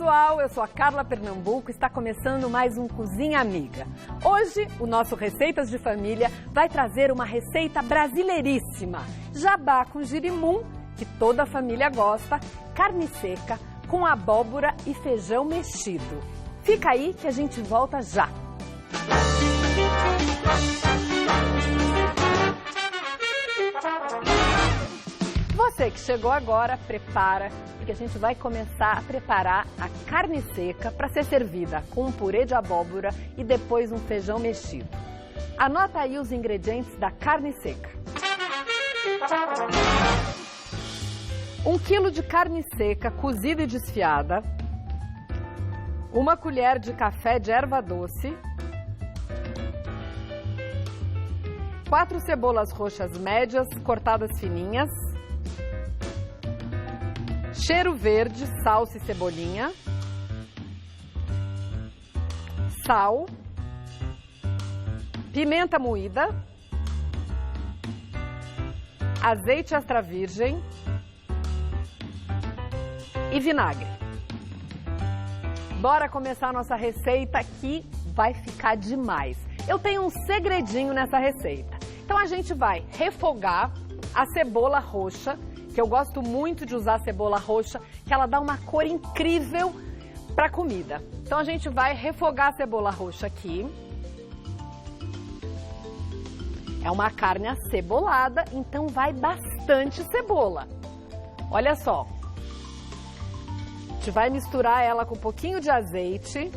pessoal, eu sou a Carla Pernambuco e está começando mais um Cozinha Amiga. Hoje, o nosso Receitas de Família vai trazer uma receita brasileiríssima. Jabá com girimum, que toda a família gosta, carne seca com abóbora e feijão mexido. Fica aí que a gente volta já. Você que chegou agora, prepara, porque a gente vai começar a preparar a carne seca para ser servida com um purê de abóbora e depois um feijão mexido. Anota aí os ingredientes da carne seca. 1 quilo de carne seca cozida e desfiada, 1 colher de café de erva doce, 4 cebolas roxas médias cortadas fininhas, cheiro verde, salsa e cebolinha, sal, pimenta moída, azeite extra virgem e vinagre. Bora começar a nossa receita que vai ficar demais. Eu tenho um segredinho nessa receita. Então a gente vai refogar a cebola roxa, que eu gosto muito de usar a cebola roxa, que ela dá uma cor incrível para a comida. Então a gente vai refogar a cebola roxa aqui. É uma carne acebolada, então vai bastante cebola. Olha só. A gente vai misturar ela com um pouquinho de azeite.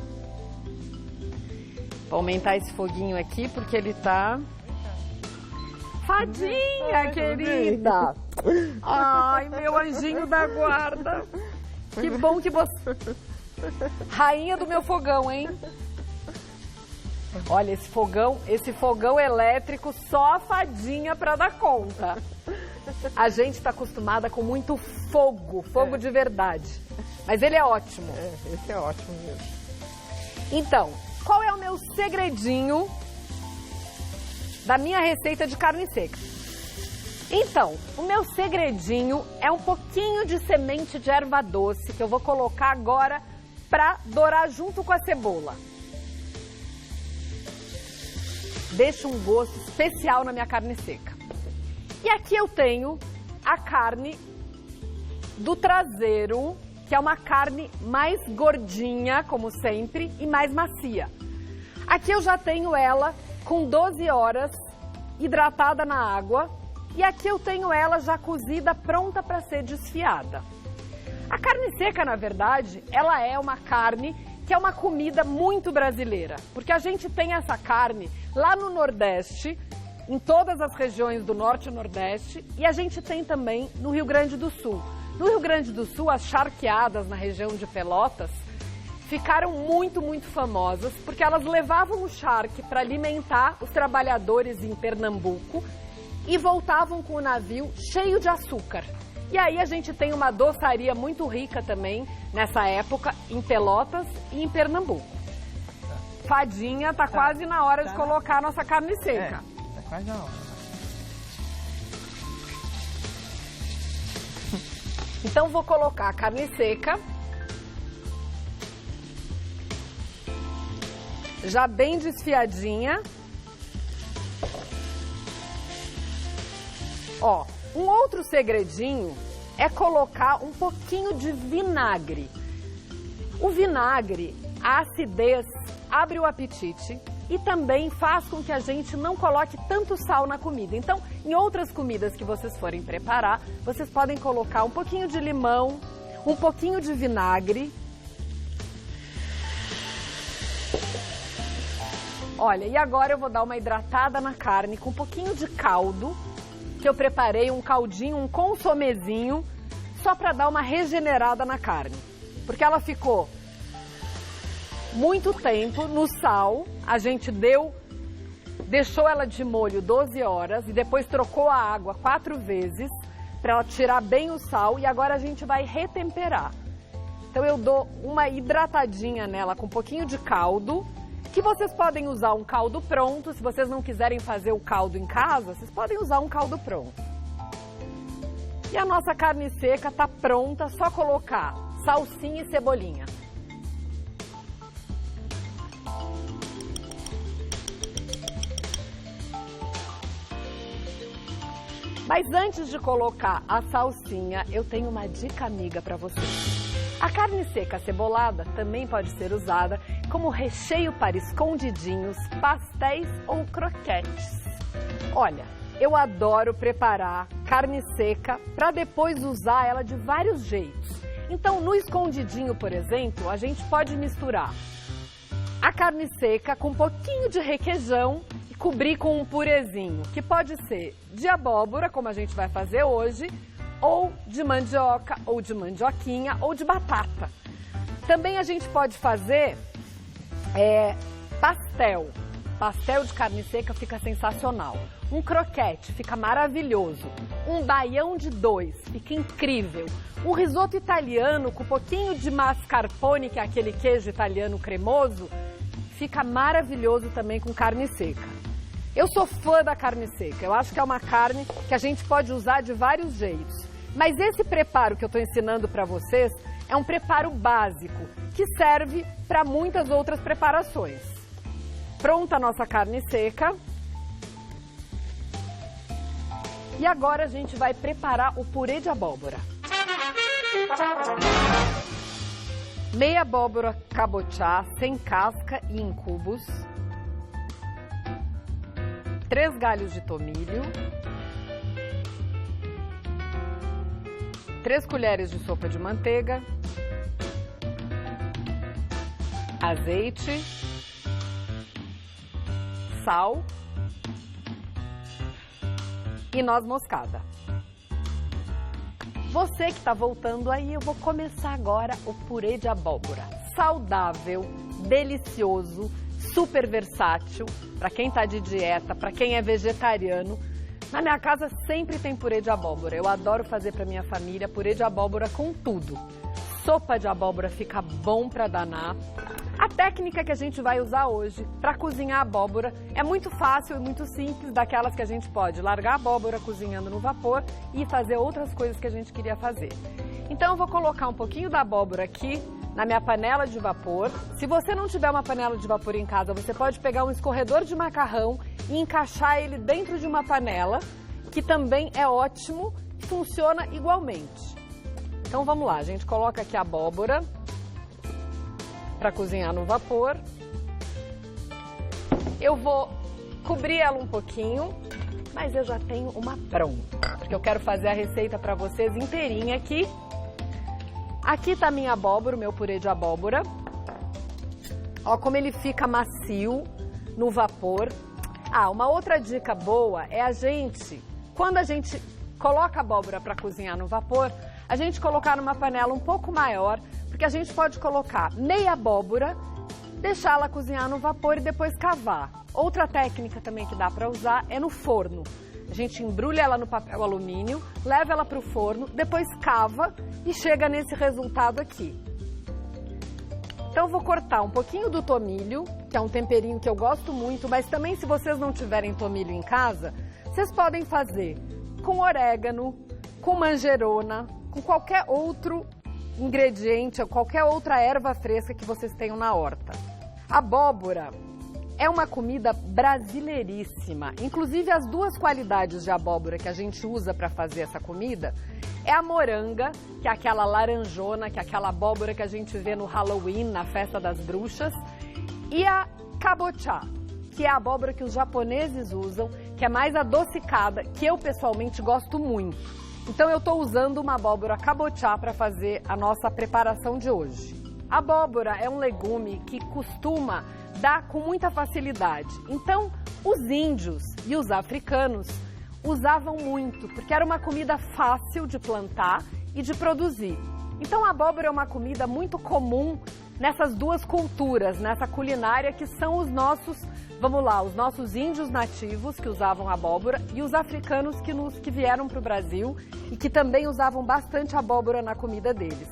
Vou aumentar esse foguinho aqui porque ele tá... Fadinha, querida! Ai, meu anjinho da guarda! Que bom que você... Rainha do meu fogão, hein? Olha, esse fogão elétrico, só a fadinha pra dar conta. A gente tá acostumada com muito fogo de verdade. Mas ele é ótimo. Esse é ótimo mesmo. Então, qual é o meu segredinho da minha receita de carne seca? Então, o meu segredinho é um pouquinho de semente de erva doce que eu vou colocar agora para dourar junto com a cebola. Deixa um gosto especial na minha carne seca. E aqui eu tenho a carne do traseiro, que é uma carne mais gordinha, como sempre, e mais macia. Aqui eu já tenho ela com 12 horas hidratada na água e aqui eu tenho ela já cozida, pronta para ser desfiada. A carne seca, na verdade, ela é uma carne que é uma comida muito brasileira, porque a gente tem essa carne lá no Nordeste, em todas as regiões do Norte e Nordeste, e a gente tem também no Rio Grande do Sul. No Rio Grande do Sul, as charqueadas na região de Pelotas ficaram muito famosas, porque elas levavam o charque para alimentar os trabalhadores em Pernambuco e voltavam com o navio cheio de açúcar. E aí a gente tem uma doçaria muito rica também, nessa época, em Pelotas e em Pernambuco. Fadinha, tá quase na hora de colocar a nossa carne seca. Tá quase na hora. Então vou colocar a carne seca, já bem desfiadinha. Ó, um outro segredinho é colocar um pouquinho de vinagre. O vinagre, a acidez, abre o apetite e também faz com que a gente não coloque tanto sal na comida. Então, em outras comidas que vocês forem preparar, vocês podem colocar um pouquinho de limão, um pouquinho de vinagre. Olha, e agora eu vou dar uma hidratada na carne com um pouquinho de caldo, que eu preparei, um caldinho, um consomezinho, só para dar uma regenerada na carne. Porque ela ficou muito tempo no sal, a gente deixou ela de molho 12 horas e depois trocou a água 4 vezes para ela tirar bem o sal e agora a gente vai retemperar. Então eu dou uma hidratadinha nela com um pouquinho de caldo, que vocês podem usar um caldo pronto. Se vocês não quiserem fazer o caldo em casa, vocês podem usar um caldo pronto. E a nossa carne seca está pronta, só colocar salsinha e cebolinha. Mas antes de colocar a salsinha, eu tenho uma dica amiga para vocês. A carne seca acebolada também pode ser usada como recheio para escondidinhos, pastéis ou croquetes. Olha, eu adoro preparar carne seca para depois usar ela de vários jeitos. Então, no escondidinho, por exemplo, a gente pode misturar a carne seca com um pouquinho de requeijão e cobrir com um purezinho, que pode ser de abóbora, como a gente vai fazer hoje, ou de mandioca, ou de mandioquinha, ou de batata. Também a gente pode fazer pastel. Pastel de carne seca fica sensacional. Um croquete fica maravilhoso. Um baião de 2 fica incrível. Um risoto italiano com um pouquinho de mascarpone, que é aquele queijo italiano cremoso, fica maravilhoso também com carne seca. Eu sou fã da carne seca. Eu acho que é uma carne que a gente pode usar de vários jeitos. Mas esse preparo que eu estou ensinando para vocês é um preparo básico que serve para muitas outras preparações. Pronta a nossa carne seca. E agora a gente vai preparar o purê de abóbora. Meia abóbora cabotiá sem casca e em cubos. 3 galhos de tomilho. 3 colheres de sopa de manteiga, azeite, sal e noz moscada. Você que está voltando aí, eu vou começar agora o purê de abóbora. Saudável, delicioso, super versátil, para quem está de dieta, para quem é vegetariano. Na minha casa sempre tem purê de abóbora. Eu adoro fazer para minha família purê de abóbora com tudo. Sopa de abóbora fica bom para danar. A técnica que a gente vai usar hoje para cozinhar a abóbora é muito fácil e muito simples, daquelas que a gente pode largar a abóbora cozinhando no vapor e fazer outras coisas que a gente queria fazer. Então eu vou colocar um pouquinho da abóbora aqui na minha panela de vapor. Se você não tiver uma panela de vapor em casa, você pode pegar um escorredor de macarrão e encaixar ele dentro de uma panela, que também é ótimo, funciona igualmente. Então vamos lá, a gente coloca aqui a abóbora para cozinhar no vapor. Eu vou cobrir ela um pouquinho, mas eu já tenho uma pronta, porque eu quero fazer a receita para vocês inteirinha aqui. Aqui tá a minha abóbora, o meu purê de abóbora. Ó como ele fica macio no vapor. Ah, uma outra dica boa é quando a gente coloca a abóbora para cozinhar no vapor, a gente colocar numa panela um pouco maior, porque a gente pode colocar meia abóbora, deixá-la cozinhar no vapor e depois cavar. Outra técnica também que dá para usar é no forno. A gente embrulha ela no papel alumínio, leva ela para o forno, depois cava e chega nesse resultado aqui. Então eu vou cortar um pouquinho do tomilho, que é um temperinho que eu gosto muito, mas também se vocês não tiverem tomilho em casa, vocês podem fazer com orégano, com manjerona, com qualquer outro ingrediente, qualquer outra erva fresca que vocês tenham na horta. Abóbora é uma comida brasileiríssima. Inclusive, as 2 qualidades de abóbora que a gente usa para fazer essa comida é a moranga, que é aquela laranjona, que é aquela abóbora que a gente vê no Halloween, na festa das bruxas, e a cabotiá, que é a abóbora que os japoneses usam, que é mais adocicada, que eu pessoalmente gosto muito. Então eu estou usando uma abóbora cabotiá para fazer a nossa preparação de hoje. A abóbora é um legume que costuma dar com muita facilidade. Então os índios e os africanos usavam muito, porque era uma comida fácil de plantar e de produzir. Então a abóbora é uma comida muito comum nessas 2 culturas, nessa culinária que são os nossos, vamos lá, os nossos índios nativos que usavam abóbora e os africanos que vieram para o Brasil e que também usavam bastante abóbora na comida deles.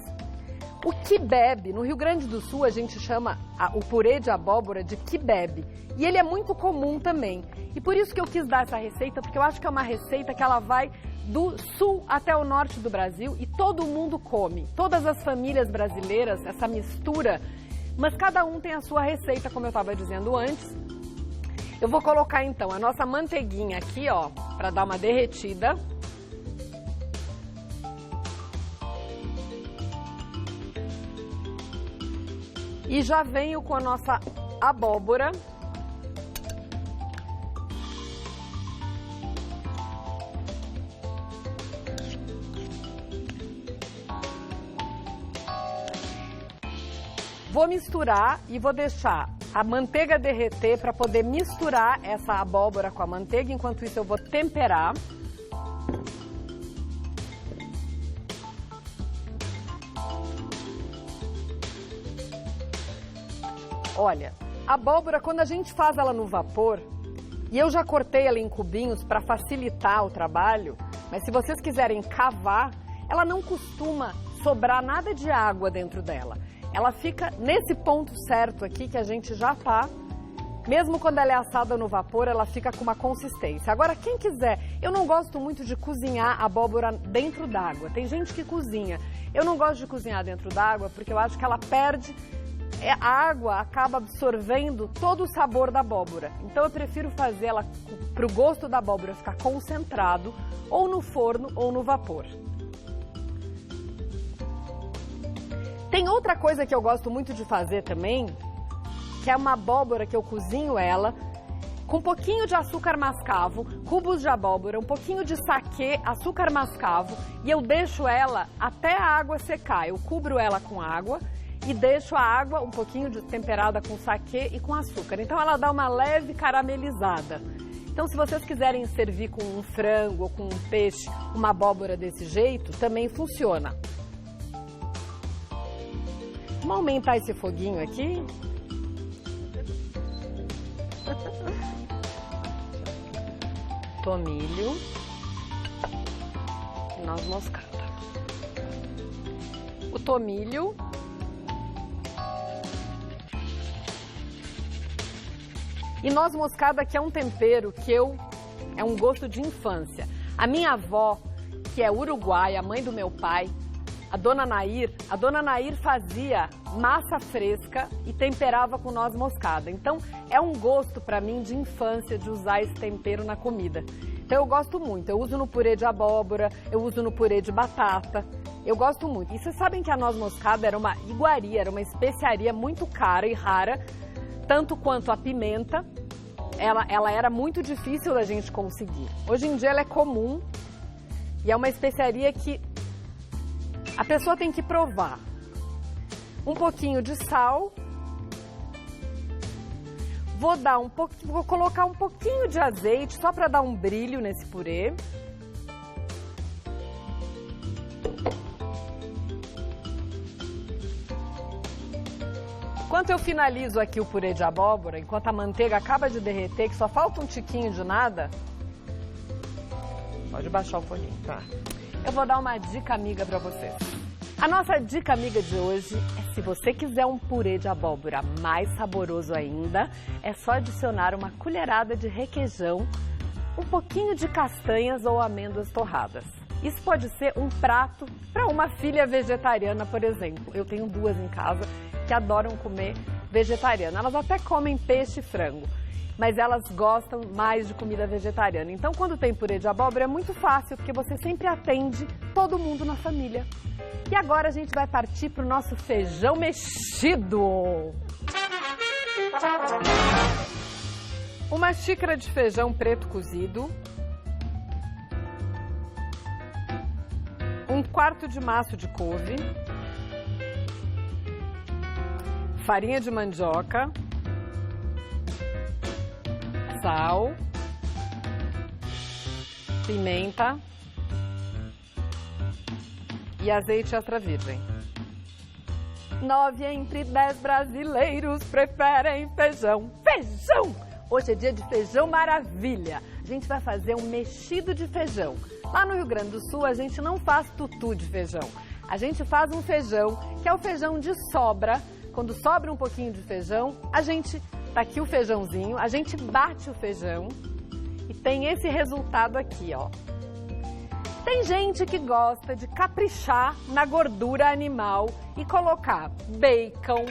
O quibebe, no Rio Grande do Sul a gente chama o purê de abóbora de quibebe e ele é muito comum também. E por isso que eu quis dar essa receita, porque eu acho que é uma receita que ela vai do sul até o norte do Brasil e todo mundo come. Todas as famílias brasileiras, essa mistura, mas cada um tem a sua receita, como eu estava dizendo antes. Eu vou colocar então a nossa manteiguinha aqui, ó, para dar uma derretida. E já venho com a nossa abóbora. Vou misturar e vou deixar a manteiga derreter para poder misturar essa abóbora com a manteiga. Enquanto isso eu vou temperar. Olha, a abóbora, quando a gente faz ela no vapor, e eu já cortei ela em cubinhos para facilitar o trabalho, mas se vocês quiserem cavar, ela não costuma sobrar nada de água dentro dela. Ela fica nesse ponto certo aqui que a gente já tá, mesmo quando ela é assada no vapor, ela fica com uma consistência. Agora, quem quiser, eu não gosto muito de cozinhar a abóbora dentro d'água. Tem gente que cozinha. Eu não gosto de cozinhar dentro d'água porque eu acho que ela perde... A água acaba absorvendo todo o sabor da abóbora. Então eu prefiro fazer ela para o gosto da abóbora ficar concentrado, ou no forno ou no vapor. Tem outra coisa que eu gosto muito de fazer também, que é uma abóbora que eu cozinho ela com um pouquinho de açúcar mascavo, cubos de abóbora, um pouquinho de saquê, açúcar mascavo, e eu deixo ela até a água secar. Eu cubro ela com água e deixo a água um pouquinho temperada com saquê e com açúcar. Então ela dá uma leve caramelizada. Então se vocês quiserem servir com um frango ou com um peixe, uma abóbora desse jeito, também funciona. Vamos aumentar esse foguinho aqui. Tomilho e noz moscada. O tomilho. E noz moscada, que é um tempero que é um gosto de infância. A minha avó, que é uruguaia, mãe do meu pai, a dona Nair fazia massa fresca e temperava com noz moscada. Então, é um gosto para mim de infância de usar esse tempero na comida. Então, eu gosto muito. Eu uso no purê de abóbora, eu uso no purê de batata. Eu gosto muito. E vocês sabem que a noz moscada era uma iguaria, era uma especiaria muito cara e rara, tanto quanto a pimenta. Ela era muito difícil da gente conseguir. Hoje em dia ela é comum e é uma especiaria que a pessoa tem que provar. Um pouquinho de sal. Vou colocar um pouquinho de azeite só para dar um brilho nesse purê. Enquanto eu finalizo aqui o purê de abóbora, enquanto a manteiga acaba de derreter, que só falta um tiquinho de nada, pode baixar o foguinho, tá? Eu vou dar uma dica amiga para vocês. A nossa dica amiga de hoje é: se você quiser um purê de abóbora mais saboroso ainda, é só adicionar uma colherada de requeijão, um pouquinho de castanhas ou amêndoas torradas. Isso pode ser um prato para uma filha vegetariana, por exemplo. Eu tenho duas em casa que adoram comer vegetariano. Elas até comem peixe e frango, mas elas gostam mais de comida vegetariana. Então, quando tem purê de abóbora, é muito fácil, porque você sempre atende todo mundo na família. E agora a gente vai partir para o nosso feijão mexido. Uma xícara de feijão preto cozido. 1/4 de maço de couve. Farinha de mandioca. Sal. Pimenta. E azeite extra virgem. 9 entre 10 brasileiros preferem feijão. Feijão! Hoje é dia de feijão maravilha. A gente vai fazer um mexido de feijão. Lá no Rio Grande do Sul, a gente não faz tutu de feijão. A gente faz um feijão, que é o feijão de sobra. Quando sobra um pouquinho de feijão, tá aqui o feijãozinho, a gente bate o feijão e tem esse resultado aqui, ó. Tem gente que gosta de caprichar na gordura animal e colocar bacon,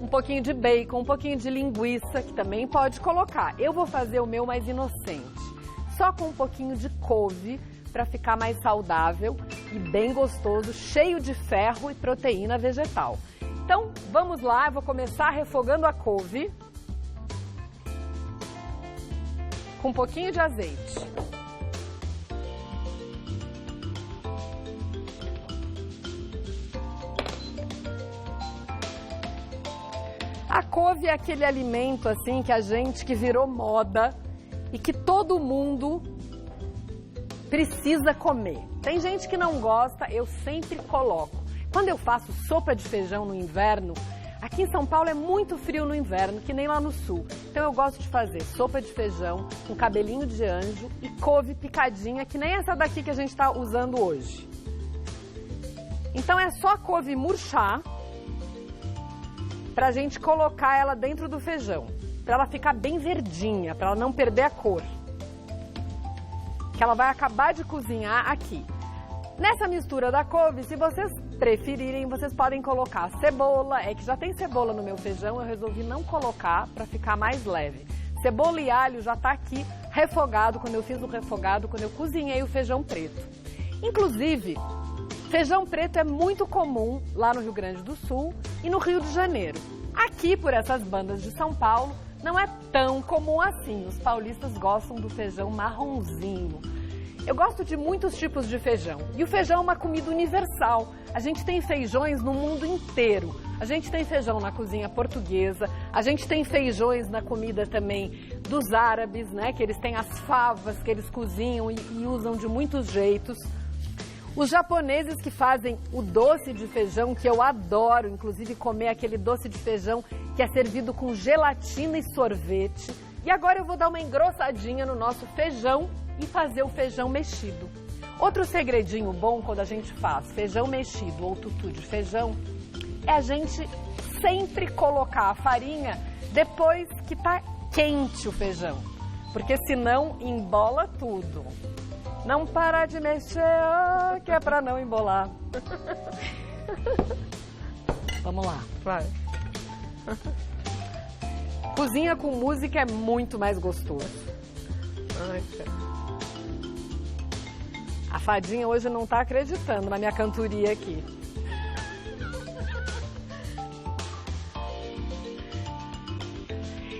um pouquinho de bacon, um pouquinho de linguiça, que também pode colocar. Eu vou fazer o meu mais inocente, só com um pouquinho de couve, para ficar mais saudável e bem gostoso, cheio de ferro e proteína vegetal. Então, vamos lá, eu vou começar refogando a couve com um pouquinho de azeite. A couve é aquele alimento assim que virou moda e que todo mundo precisa comer. Tem gente que não gosta, eu sempre coloco. Quando eu faço sopa de feijão no inverno, aqui em São Paulo é muito frio no inverno, que nem lá no sul. Então eu gosto de fazer sopa de feijão com cabelinho de anjo e couve picadinha, que nem essa daqui que a gente está usando hoje. Então é só a couve murchar para a gente colocar ela dentro do feijão, para ela ficar bem verdinha, para ela não perder a cor. Que ela vai acabar de cozinhar aqui. Nessa mistura da couve, se vocês preferirem, vocês podem colocar cebola. É que já tem cebola no meu feijão, eu resolvi não colocar para ficar mais leve. Cebola e alho já está aqui refogado, quando eu fiz o refogado, quando eu cozinhei o feijão preto. Inclusive, feijão preto é muito comum lá no Rio Grande do Sul e no Rio de Janeiro. Aqui, por essas bandas de São Paulo, não é tão comum assim. Os paulistas gostam do feijão marronzinho. Eu gosto de muitos tipos de feijão. E o feijão é uma comida universal. A gente tem feijões no mundo inteiro. A gente tem feijão na cozinha portuguesa, a gente tem feijões na comida também dos árabes, né? Que eles têm as favas que eles cozinham e usam de muitos jeitos. Os japoneses que fazem o doce de feijão, que eu adoro, inclusive comer aquele doce de feijão que é servido com gelatina e sorvete. E agora eu vou dar uma engrossadinha no nosso feijão e fazer o feijão mexido. Outro segredinho bom quando a gente faz feijão mexido ou tutu de feijão é a gente sempre colocar a farinha depois que tá quente o feijão, porque senão embola tudo. Não para de mexer, que é para não embolar. Vamos lá. Vai. Cozinha com música é muito mais gostoso. Ai, cara. A fadinha hoje não está acreditando na minha cantoria aqui.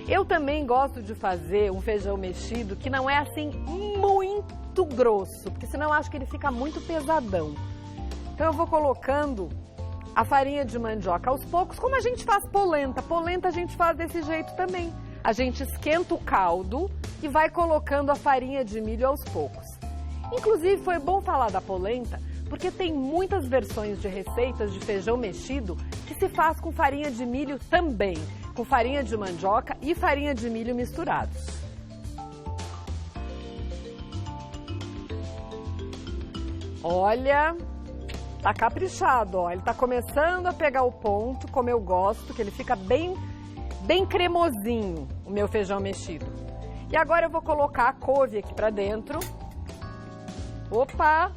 Eu também gosto de fazer um feijão mexido que não é assim muito grosso, porque senão eu acho que ele fica muito pesadão. Então eu vou colocando a farinha de mandioca aos poucos, como a gente faz polenta. Polenta a gente faz desse jeito também. A gente esquenta o caldo e vai colocando a farinha de milho aos poucos. Inclusive foi bom falar da polenta, porque tem muitas versões de receitas de feijão mexido que se faz com farinha de milho também, com farinha de mandioca e farinha de milho misturados. Olha, tá caprichado, ó. Ele tá começando a pegar o ponto, como eu gosto, que ele fica bem cremosinho, o meu feijão mexido. E agora eu vou colocar a couve aqui pra dentro. Opa!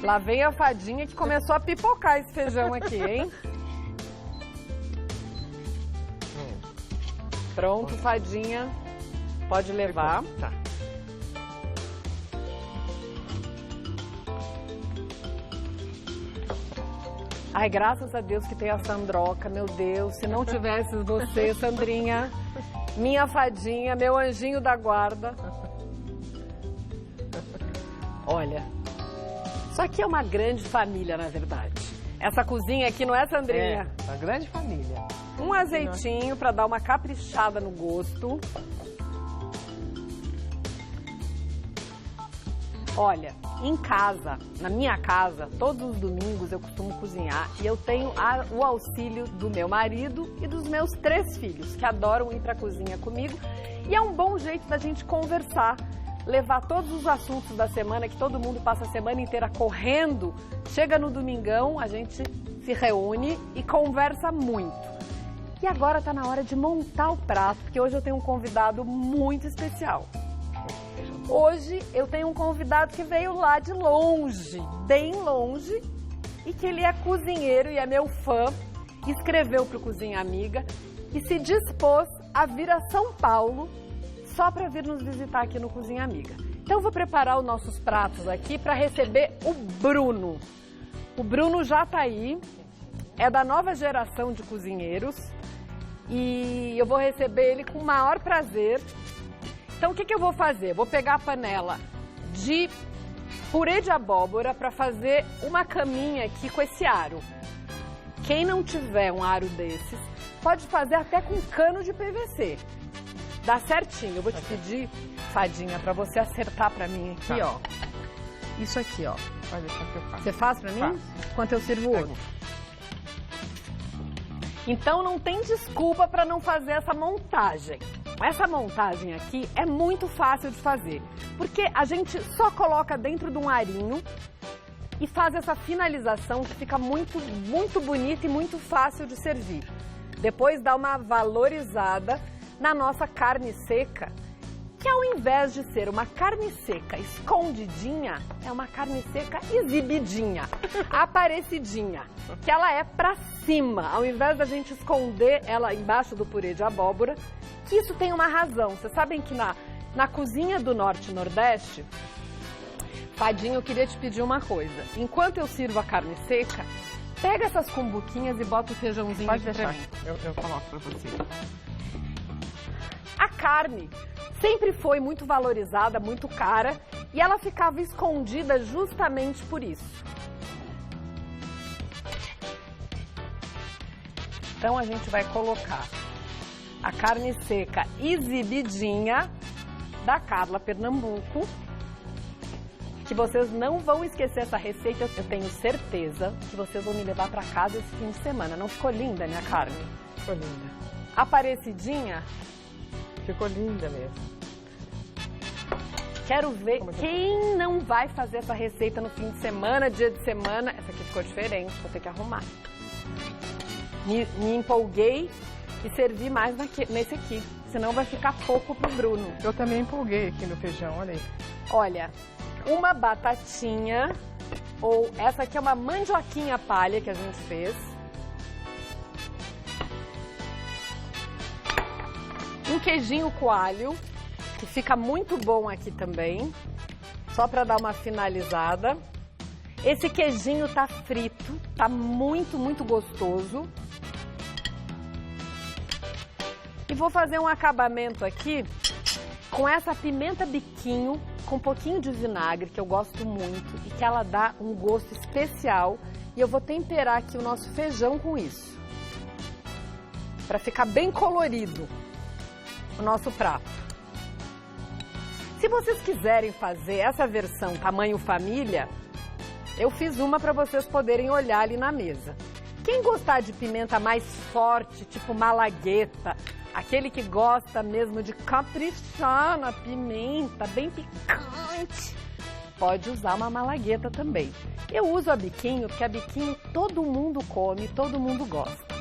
Lá vem a fadinha que começou a pipocar esse feijão aqui, hein? Pronto, fadinha. Pode levar. Tá. Ai, graças a Deus que tem a Sandroca, meu Deus. Se não tivesse você, Sandrinha, minha fadinha, meu anjinho da guarda. Olha, isso aqui é uma grande família, na verdade. Essa cozinha aqui não é, Sandrinha? É, uma grande família. Um azeitinho para dar uma caprichada no gosto. Olha, em casa, na minha casa, todos os domingos eu costumo cozinhar e eu tenho o auxílio do meu marido e dos meus 3 filhos, que adoram ir para a cozinha comigo. E é um bom jeito da gente conversar, levar todos os assuntos da semana, que todo mundo passa a semana inteira correndo. Chega no domingão, a gente se reúne e conversa muito. E agora está na hora de montar o prato, porque hoje eu tenho um convidado muito especial. Hoje eu tenho um convidado que veio lá de longe, bem longe, e que ele é cozinheiro e é meu fã, escreveu para o Cozinha Amiga e se dispôs a vir a São Paulo só para vir nos visitar aqui no Cozinha Amiga. Então eu vou preparar os nossos pratos aqui para receber o Bruno. O Bruno já tá aí, é da nova geração de cozinheiros e eu vou receber ele com o maior prazer. Então o que eu vou fazer? Vou pegar a panela de purê de abóbora para fazer uma caminha aqui com esse aro. Quem não tiver um aro desses, pode fazer até com cano de PVC. Dá certinho. Eu vou te pedir, Fadinha, para você acertar para mim aqui, ó. Isso aqui, ó. Pode deixar que eu faço. Você faz para mim? Faço. Enquanto eu sirvo o outro. Então não tem desculpa para não fazer essa montagem. Essa montagem aqui é muito fácil de fazer, porque a gente só coloca dentro de um arinho e faz essa finalização que fica muito, muito bonita e muito fácil de servir. Depois dá uma valorizada na nossa carne seca, que ao invés de ser uma carne seca escondidinha, é uma carne seca exibidinha, aparecidinha, que ela é pra cima, ao invés da gente esconder ela embaixo do purê de abóbora, que isso tem uma razão. Vocês sabem que na cozinha do Norte e Nordeste, Fadinha, eu queria te pedir uma coisa. Enquanto eu sirvo a carne seca, pega essas cumbuquinhas e bota o feijãozinho Pode aqui pra deixar. mim. Eu coloco pra você. A carne sempre foi muito valorizada, muito cara, e ela ficava escondida justamente por isso. Então a gente vai colocar a carne seca exibidinha da Carla Pernambuco, que vocês não vão esquecer essa receita, eu tenho certeza que vocês vão me levar para casa esse fim de semana. Não ficou linda a minha carne? Ficou linda. Aparecidinha? Ficou linda mesmo. Quero ver quem não vai fazer essa receita no fim de semana, dia de semana. Essa aqui ficou diferente, vou ter que arrumar. Me empolguei e servi mais nesse aqui, senão vai ficar pouco pro Bruno. Eu também empolguei aqui no feijão, olha aí. Olha, uma batatinha, ou essa aqui é uma mandioquinha palha que a gente fez. Um queijinho coalho, que fica muito bom aqui também, só para dar uma finalizada. Esse queijinho tá frito, tá muito, muito gostoso. E vou fazer um acabamento aqui com essa pimenta biquinho, com um pouquinho de vinagre, que eu gosto muito, e que ela dá um gosto especial. E eu vou temperar aqui o nosso feijão com isso, para ficar bem colorido o nosso prato. Se vocês quiserem fazer essa versão tamanho família, eu fiz uma para vocês poderem olhar ali na mesa. Quem gostar de pimenta mais forte, tipo malagueta, aquele que gosta mesmo de caprichar na pimenta, bem picante, pode usar uma malagueta também. Eu uso a biquinho, porque a biquinho todo mundo come, todo mundo gosta.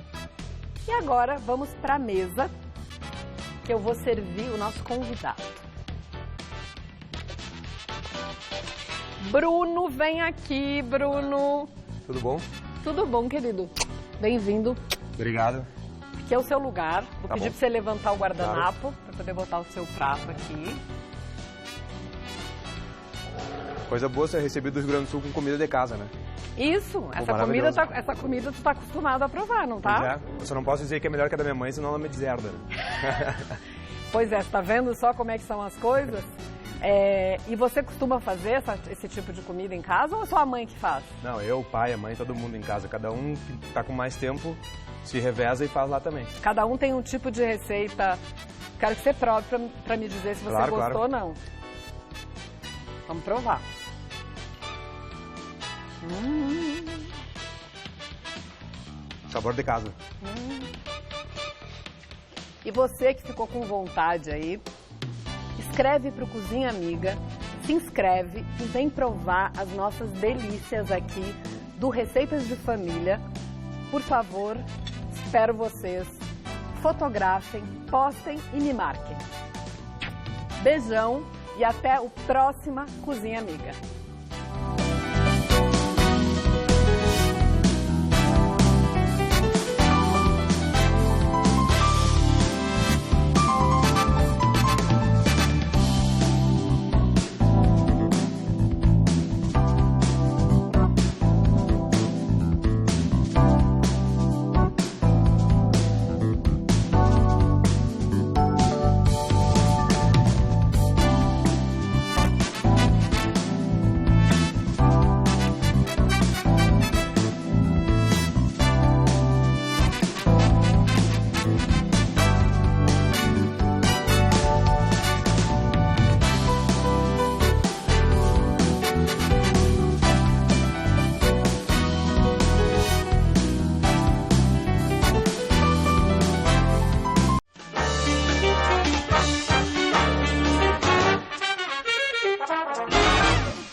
E agora vamos para a mesa, que eu vou servir o nosso convidado. Bruno, vem aqui, Bruno. Tudo bom? Tudo bom, querido? Bem-vindo. Obrigado. Aqui é o seu lugar. Vou pedir para você levantar o guardanapo, Claro, para poder botar o seu prato aqui. Coisa boa ser recebido do Rio Grande do Sul com comida de casa, né? Isso, essa comida tu tá acostumado a provar, não tá? Pois é. Eu só não posso dizer que é melhor que a da minha mãe, senão ela me deserda. Pois é, você tá vendo só como é que são as coisas? E você costuma fazer esse tipo de comida em casa ou é só a mãe que faz? Não, eu, o pai, a mãe, todo mundo em casa. Cada um que tá com mais tempo se reveza e faz lá também. Cada um tem um tipo de receita. Quero que você prove pra me dizer se você gostou ou não. Vamos provar. Sabor de casa. E você que ficou com vontade aí, escreve para o Cozinha Amiga, se inscreve e vem provar as nossas delícias aqui do Receitas de Família. Por favor, espero vocês. Fotografem, postem e me marquem. Beijão e até o próximo Cozinha Amiga.